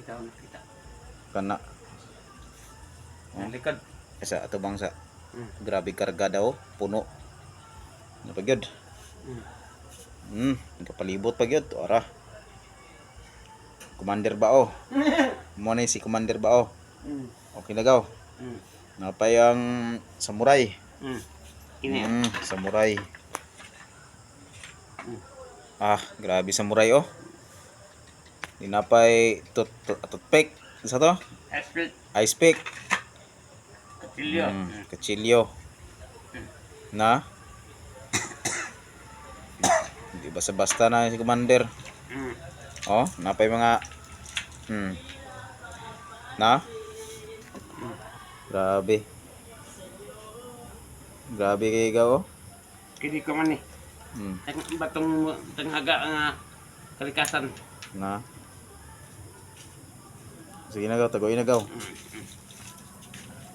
daw nakita. Kana. Ang likod. Isa ato bang sa Mm. grabe karga daw, puno. Ano pa gyud? Nagkapalibot pa gyud. Ara. Commander Bao. Mo ni si Commander Bao. Okay na gaw. Napay ang samurai. Ini. Samurai. Ah, grabe samurai oh. Dinapay toothpick. Isa to? Esprit. Ice pick. Katilyo. Kutsilyo. Na? Hindi basta-basta na si Commander. Oh, napay mga na? Grabe. Grabe kay ikaw oh. Kini ko man ni. Batong tanghaga nga kalikasan. Na. Sige na gaw, tagoy na gaw.